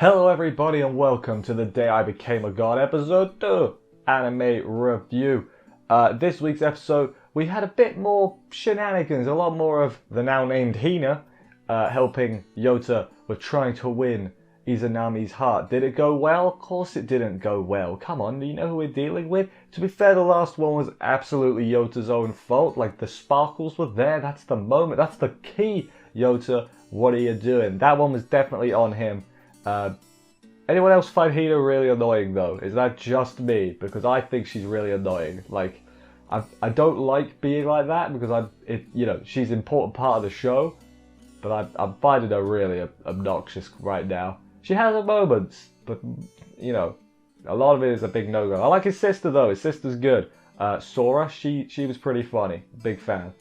Hello everybody and welcome to the Day I Became a God episode 2 anime review. This week's episode we had a bit more shenanigans, a lot more of the now named Hina helping Yota with trying to win Izanami's heart. Did it go well? Of course it didn't go well. Come on, do you know who we're dealing with? To be fair, the last one was absolutely Yota's own fault. Like, the sparkles were there, that's the moment, that's the key. Yota, what are you doing? That one was definitely on him. Anyone else find Hina really annoying though? Is that just me? Because I think she's really annoying. Like, I don't like being like that because she's an important part of the show, but I'm finding her really obnoxious right now. She has her moments, but a lot of it is a big no-go. I like his sister though. His sister's good. Sora, she was pretty funny. Big fan.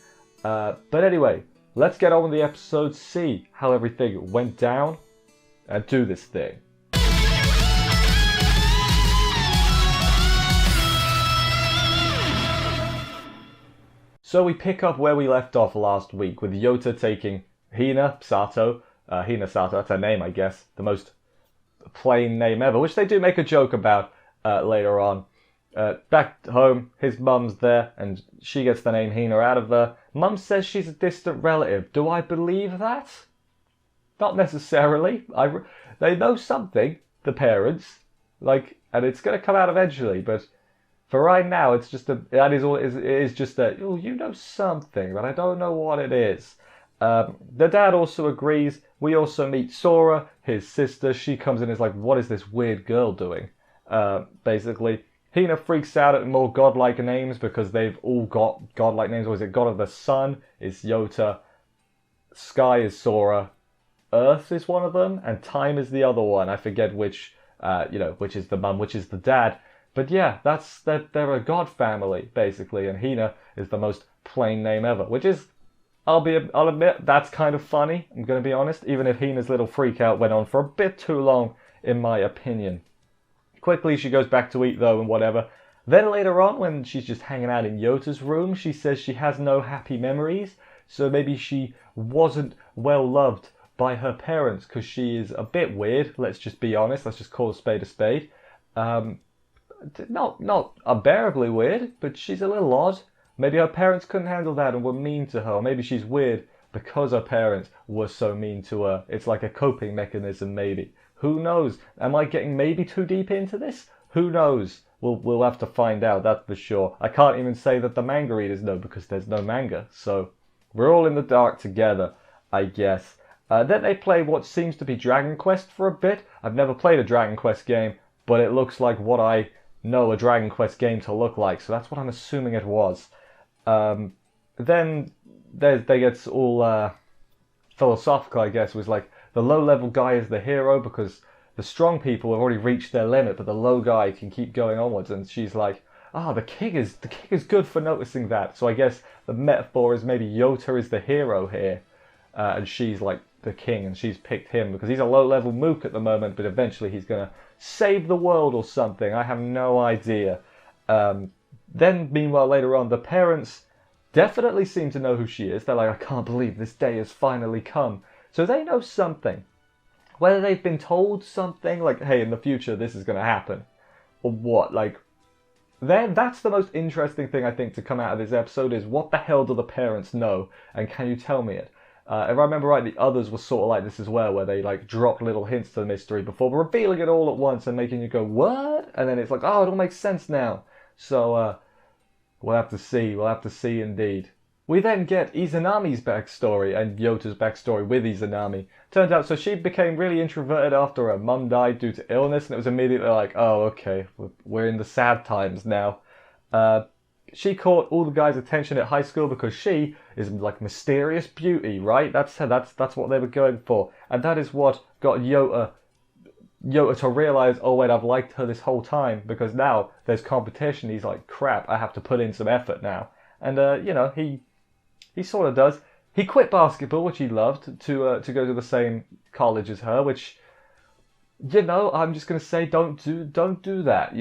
But anyway, let's get on with the episode. See how everything went down. And do this thing. So we pick up where we left off last week with Yota taking Hina Sato, that's her name I guess, the most plain name ever, which they do make a joke about later on. Back home, his mum's there and she gets the name Hina out of her. Mum says she's a distant relative. Do I believe that? Not necessarily. They know something, the parents, and it's going to come out eventually. But for right now, it's just it is just that you know something, but I don't know what it is. The dad also agrees. We also meet Sora, his sister. She comes in and is like, "What is this weird girl doing?" Basically, Hina freaks out at more godlike names because they've all got godlike names. Or is it God of the Sun is Yota, Sky is Sora, Earth is one of them, and Time is the other one. I forget which is the mum, which is the dad. But yeah, they're a god family, basically, and Hina is the most plain name ever, which is, I'll admit, that's kind of funny, I'm going to be honest, even if Hina's little freak out went on for a bit too long, in my opinion. Quickly, she goes back to eat, though, and whatever. Then later on, when she's just hanging out in Yota's room, she says she has no happy memories, so maybe she wasn't well loved by her parents because she is a bit weird. Let's just be honest. Let's just call a spade a spade. Not unbearably weird, but she's a little odd. Maybe her parents couldn't handle that and were mean to her. Or maybe she's weird because her parents were so mean to her. It's like a coping mechanism, maybe. Who knows? Am I getting maybe too deep into this? Who knows? We'll have to find out, that's for sure. I can't even say that the manga readers know because there's no manga. So we're all in the dark together, I guess. Then they play what seems to be Dragon Quest for a bit. I've never played a Dragon Quest game, but it looks like what I know a Dragon Quest game to look like, so that's what I'm assuming it was. Then they get all philosophical, I guess. It was like the low-level guy is the hero because the strong people have already reached their limit, but the low guy can keep going onwards. And she's like, the king is good for noticing that. So I guess the metaphor is maybe Yota is the hero here, and she's like the king, and she's picked him because he's a low-level mook at the moment, but eventually he's gonna save the world or something. I have no idea. Then, meanwhile, later on, the parents definitely seem to know who she is. They're like, I can't believe this day has finally come. So they know something. Whether they've been told something, like, hey, in the future this is gonna happen, or what, that's the most interesting thing I think to come out of this episode is what the hell do the parents know, and can you tell me it? If I remember right, the others were sort of like this as well, where they dropped little hints to the mystery before revealing it all at once and making you go, what? And then it's like, oh, it all makes sense now. So, we'll have to see. We'll have to see indeed. We then get Izanami's backstory and Yota's backstory with Izanami. Turns out, so she became really introverted after her mum died due to illness, and it was immediately like, oh, okay, we're in the sad times now. She caught all the guys' attention at high school because she is like mysterious beauty, right? That's what they were going for, and that is what got Yota to realize, oh wait, I've liked her this whole time because now there's competition. He's like, crap, I have to put in some effort now, and he sort of does. He quit basketball, which he loved, to go to the same college as her, which I'm just gonna say, don't do that.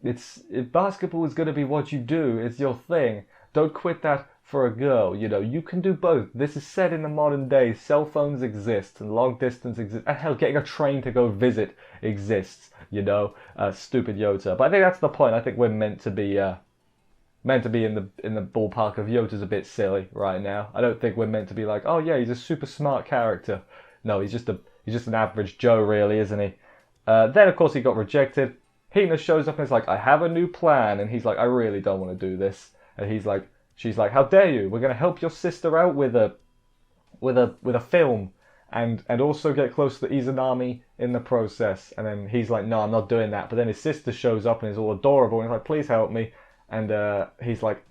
If basketball is going to be what you do, it's your thing, don't quit that for a girl. You know, you can do both. This is set in the modern day. Cell phones exist and long distance exists. And hell, getting a train to go visit exists. You know, stupid Yota. But I think that's the point. I think we're meant to be in the ballpark of Yota's a bit silly right now. I don't think we're meant to be like, oh yeah, he's a super smart character. No, he's just an average Joe, really, isn't he? Then of course he got rejected. Hina shows up and is like, I have a new plan, and he's like, I really don't want to do this. And she's like, how dare you? We're gonna help your sister out with a film, and also get close to Izanami in the process. And then he's like, no, I'm not doing that. But then his sister shows up and is all adorable, and he's like, please help me. And he's like,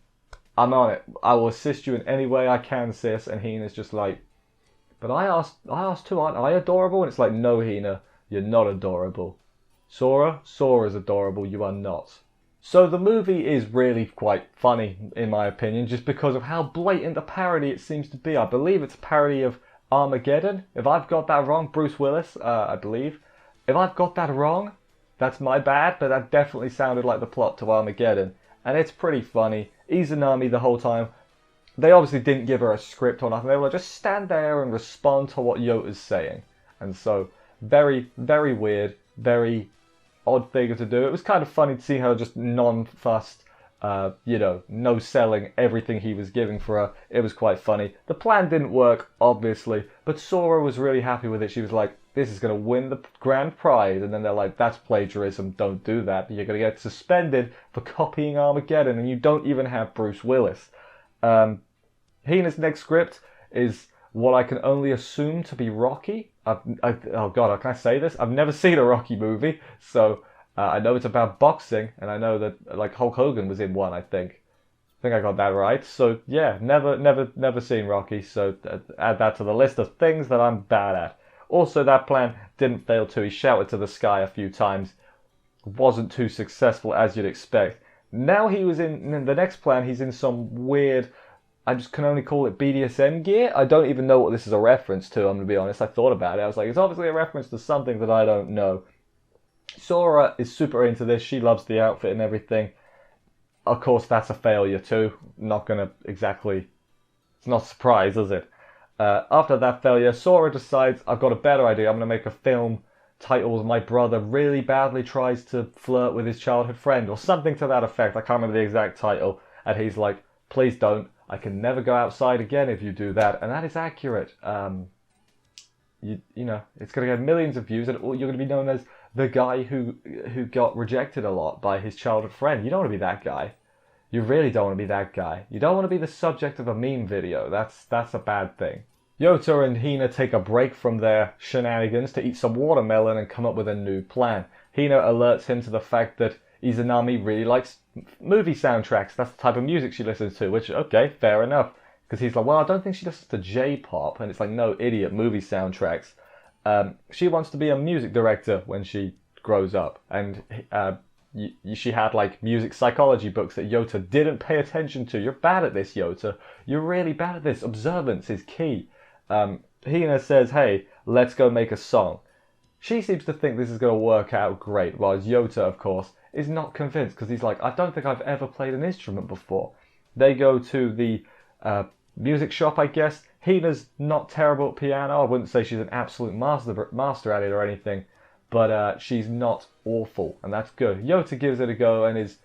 I'm on it. I will assist you in any way I can, sis. And Hina's just like, but I asked too, aren't I adorable? And it's like, no, Hina, you're not adorable. Sora's adorable, you are not. So the movie is really quite funny, in my opinion, just because of how blatant a parody it seems to be. I believe it's a parody of Armageddon. If I've got that wrong, Bruce Willis, I believe. If I've got that wrong, that's my bad, but that definitely sounded like the plot to Armageddon. And it's pretty funny. Izanami the whole time. They obviously didn't give her a script or nothing. They were like, just stand there and respond to what Yota's saying. And so, very, very weird, very odd thing to do. It was kind of funny to see her just non-fussed, no selling everything he was giving for her. It was quite funny. The plan didn't work, obviously, but Sora was really happy with it. She was like, this is going to win the grand prize. And then they're like, that's plagiarism, don't do that. You're going to get suspended for copying Armageddon, and you don't even have Bruce Willis. Hina's next script is what I can only assume to be Rocky. Oh God, can I say this? I've never seen a Rocky movie, so I know it's about boxing, and I know that like Hulk Hogan was in one. I think I got that right. So yeah, never seen Rocky. So add that to the list of things that I'm bad at. Also, that plan didn't fail too. He shouted to the sky a few times. Wasn't too successful as you'd expect. Now he was in the next plan. He's in some weird, I just can only call it BDSM gear. I don't even know what this is a reference to, I'm going to be honest. I thought about it. I was like, it's obviously a reference to something that I don't know. Sora is super into this. She loves the outfit and everything. Of course, that's a failure too. Not going to exactly... It's not a surprise, is it? After that failure, Sora decides, I've got a better idea. I'm going to make a film titled My Brother Really Badly Tries to Flirt with His Childhood Friend, or something to that effect. I can't remember the exact title. And he's like, please don't. I can never go outside again if you do that. And that is accurate. You know, it's going to get millions of views, and you're going to be known as the guy who got rejected a lot by his childhood friend. You don't want to be that guy. You really don't want to be that guy. You don't want to be the subject of a meme video. That's a bad thing. Yota and Hina take a break from their shenanigans to eat some watermelon and come up with a new plan. Hina alerts him to the fact that Izanami really likes movie soundtracks. That's the type of music she listens to, which, okay, fair enough. Because he's like, well, I don't think she listens to J-pop. And it's like, no, idiot, movie soundtracks. She wants to be a music director when she grows up. And she had like music psychology books that Yota didn't pay attention to. You're bad at this, Yota. You're really bad at this. Observance is key. Hina says, hey, let's go make a song. She seems to think this is going to work out great, whereas Yota, of course, is not convinced because he's like, I don't think I've ever played an instrument before. They go to the music shop, I guess. Hina's not terrible at piano. I wouldn't say she's an absolute master at it or anything, but she's not awful, and that's good. Yota gives it a go and is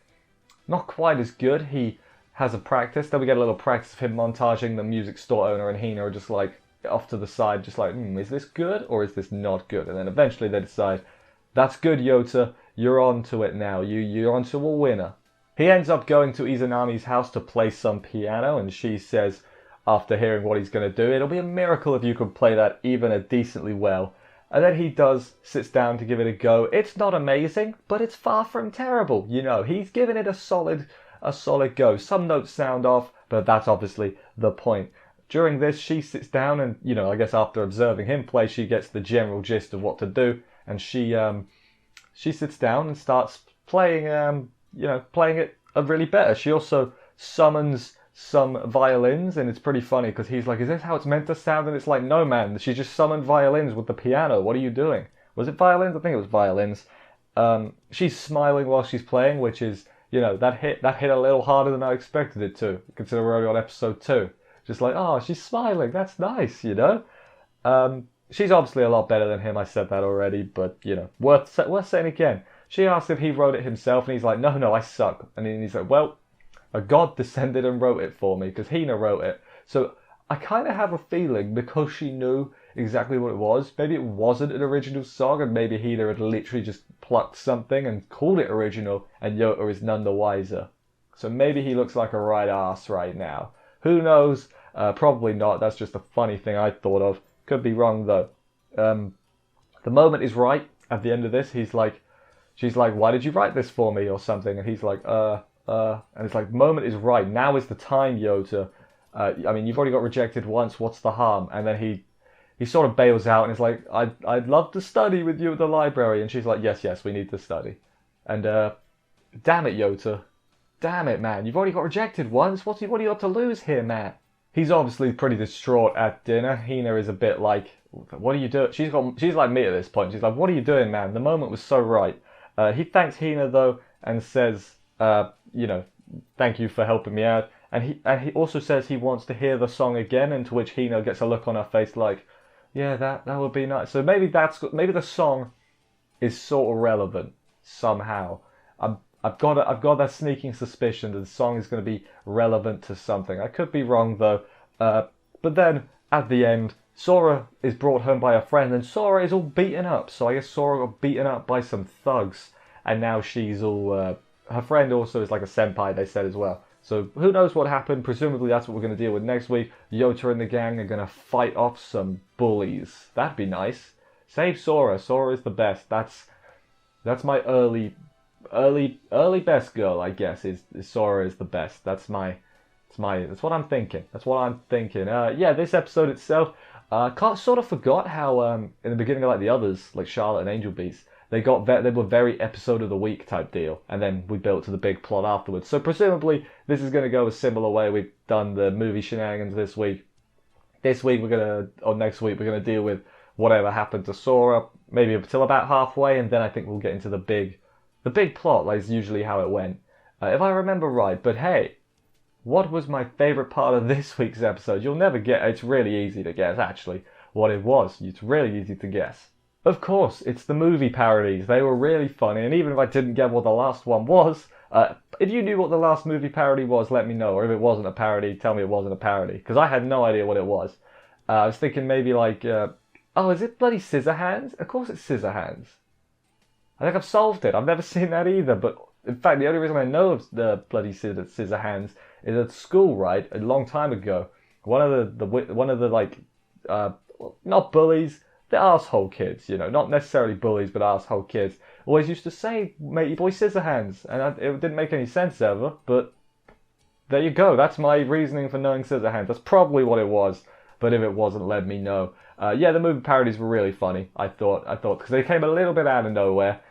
not quite as good. He has a practice. Then we get a little practice of him montaging the music store owner, and Hina are just like off to the side, just like, is this good or is this not good? And then eventually they decide, that's good, Yota. You're on to it now. You're on to a winner. He ends up going to Izanami's house to play some piano, and she says, after hearing what he's going to do, it'll be a miracle if you can play that even decently well. And then he sits down to give it a go. It's not amazing, but it's far from terrible. You know, he's given it a solid go. Some notes sound off, but that's obviously the point. During this, she sits down and, I guess after observing him play, she gets the general gist of what to do. And she sits down and starts playing, playing it really better. She also summons some violins, and it's pretty funny because he's like, is this how it's meant to sound? And it's like, no man, she just summoned violins with the piano. What are you doing? Was it violins? I think it was violins. She's smiling while she's playing, which is, you know, that hit a little harder than I expected it to, considering we're only on episode 2. Just like, oh, she's smiling, that's nice, you know? She's obviously a lot better than him, I said that already, but, you know, worth saying again. She asked if he wrote it himself, and he's like, no, I suck. And then he's like, well, a god descended and wrote it for me, because Hina wrote it. So I kind of have a feeling, because she knew exactly what it was, maybe it wasn't an original song, and maybe Hina had literally just plucked something and called it original, and Yota is none the wiser. So maybe he looks like a right ass right now. Who knows? Probably not. That's just a funny thing I thought of. Could be wrong, though. The moment is right at the end of this. She's like, why did you write this for me, or something? And he's like, and it's like, moment is right. Now is the time, Yota. I mean, you've already got rejected once. What's the harm? And then he sort of bails out and is like, I'd love to study with you at the library. And she's like, yes, we need to study. And damn it, Yota. Damn it, man. You've already got rejected once. What do you got to lose here, man? He's obviously pretty distraught at dinner. Hina is a bit like, what are you doing? She's like me at this point. She's like, what are you doing, man? The moment was so right. He thanks Hina, though, and says, you know, thank you for helping me out. And he also says he wants to hear the song again, and to which Hina gets a look on her face like, yeah, that would be nice. So maybe the song is sort of relevant somehow. I've got that sneaking suspicion that the song is going to be relevant to something. I could be wrong, though. But then at the end, Sora is brought home by a friend, and Sora is all beaten up. So I guess Sora got beaten up by some thugs, and now she's all. Her friend also is like a senpai, they said as well. So who knows what happened? Presumably that's what we're going to deal with next week. Yota and the gang are going to fight off some bullies. That'd be nice. Save Sora. Sora is the best. That's my early best girl, I guess. Is Sora is the best. That's what I'm thinking. Yeah, this episode itself, sort of forgot how in the beginning, like the others, like Charlotte and Angel Beats, they were very episode of the week type deal, and then we built to the big plot afterwards. So presumably this is going to go a similar way. We've done the movie shenanigans this week. Next week we're gonna deal with whatever happened to Sora, maybe until about halfway, and then I think we'll get into the big plot, like is usually how it went, if I remember right. But hey, what was my favourite part of this week's episode? You'll never get. It's really easy to guess, actually, what it was. It's really easy to guess. Of course, it's the movie parodies. They were really funny, and even if I didn't get what the last one was, if you knew what the last movie parody was, let me know. Or if it wasn't a parody, tell me it wasn't a parody, because I had no idea what it was. I was thinking maybe like, is it bloody Scissorhands? Of course it's Scissorhands. I think I've solved it. I've never seen that either, but in fact, the only reason I know of the bloody Scissorhands is at school, right? A long time ago, one of the like, not bullies, the arsehole kids, you know, not necessarily bullies, but arsehole kids, always used to say, "Matey boy Scissorhands," and it didn't make any sense ever. But there you go. That's my reasoning for knowing Scissorhands. That's probably what it was. But if it wasn't, let me know. Yeah, the movie parodies were really funny. I thought, because they came a little bit out of nowhere.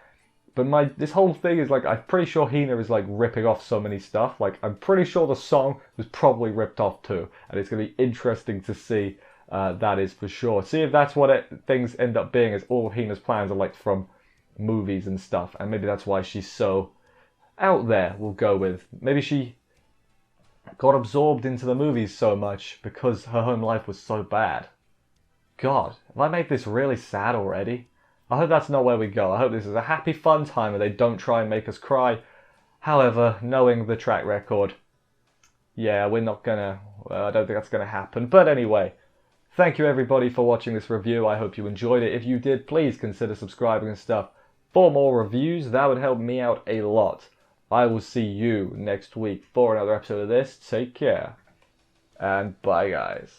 But this whole thing is like, I'm pretty sure Hina is like ripping off so many stuff. Like, I'm pretty sure the song was probably ripped off too. And it's going to be interesting to see, that is for sure. See if that's what things end up being, as all of Hina's plans are like from movies and stuff. And maybe that's why she's so out there, we'll go with. Maybe she got absorbed into the movies so much because her home life was so bad. God, have I made this really sad already? I hope that's not where we go. I hope this is a happy, fun time and they don't try and make us cry. However, knowing the track record, yeah, we're not gonna... I don't think that's gonna happen. But anyway, thank you everybody for watching this review. I hope you enjoyed it. If you did, please consider subscribing and stuff for more reviews. That would help me out a lot. I will see you next week for another episode of this. Take care. And bye, guys.